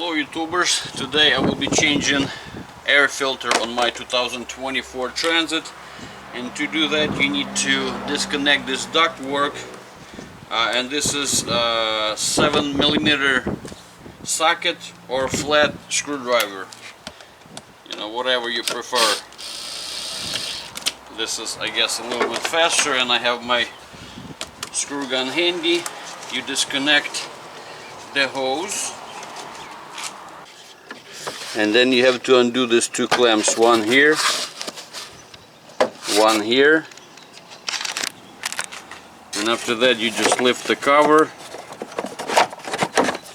Hello YouTubers, today I will be changing air filter on my 2024 Transit, and to do that you need to disconnect this ductwork, and this is a 7mm socket or flat screwdriver, whatever you prefer. This is, I guess, a little bit faster, and I have my screw gun handy. You disconnect the hose, and then you have to undo these two clamps, one here, one here, and after that you just lift the cover,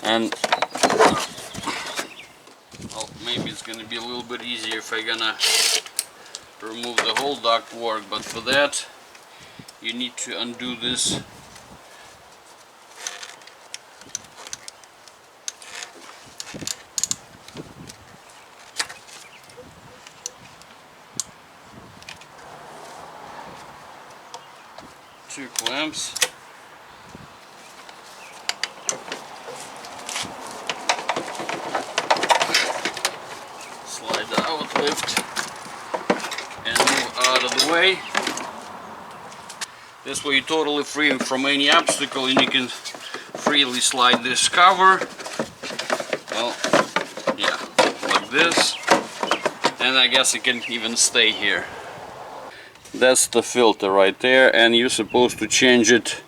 and well, maybe it's gonna be a little bit easier if I'm gonna remove the whole ductwork, but for that you need to undo this two clamps. Slide out, lift, and move out of the way. This way you're totally free from any obstacle, and you can freely slide this cover. Well, yeah, like this. And I guess it can even stay here. That's the filter right there, and you're supposed to change it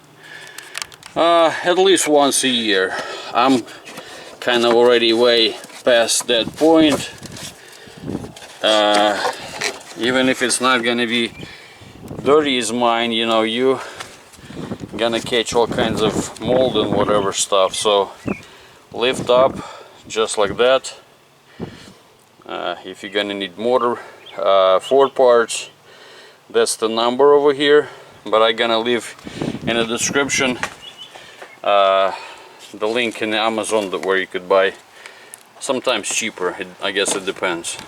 at least once a year. I'm kind of already way past that point. Even if it's not gonna be dirty as mine, you gonna catch all kinds of mold and whatever stuff. So lift up just like that. If you're gonna need motor 4 parts, that's the number over here, but I'm gonna leave in the description the link in Amazon where you could buy, sometimes cheaper, I guess it depends.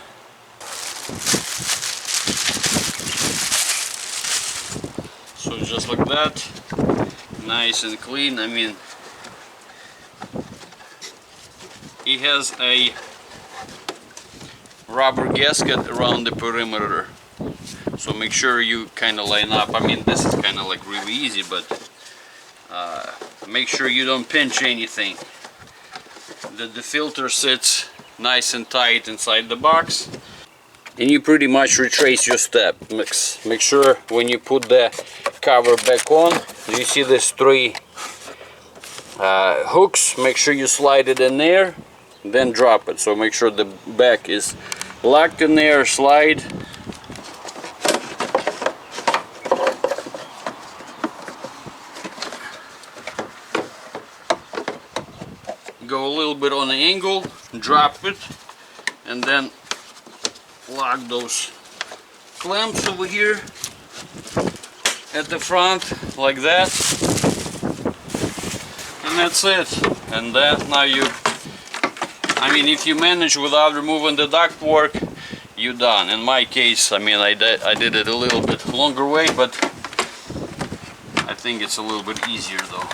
So just like that, nice and clean. I mean, it has a rubber gasket around the perimeter, so make sure you kind of line up. I mean, this is kind of like really easy, but make sure you don't pinch anything, that the filter sits nice and tight inside the box, and you pretty much retrace your step. Make sure when you put the cover back on, you see these 3 hooks, make sure you slide it in there, then drop it. So make sure the back is locked in there, slide, go a little bit on the angle, drop it, and then lock those clamps over here at the front like that, and that's it. And that now I mean, if you manage without removing the ductwork, you're done. In my case, I mean, I did it a little bit longer way, but I think it's a little bit easier though.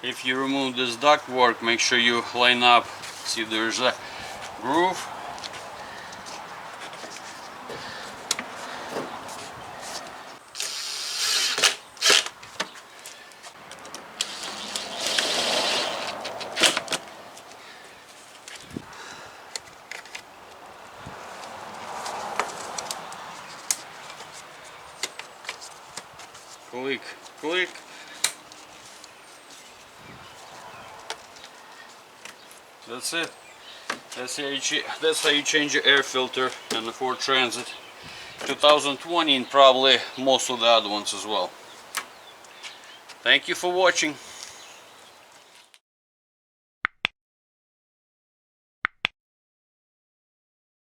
If you remove this ductwork, make sure you line up. See, there's a groove. Click, click. That's it. That's how you change your air filter in the Ford Transit 2020, and probably most of the other ones as well. Thank you for watching.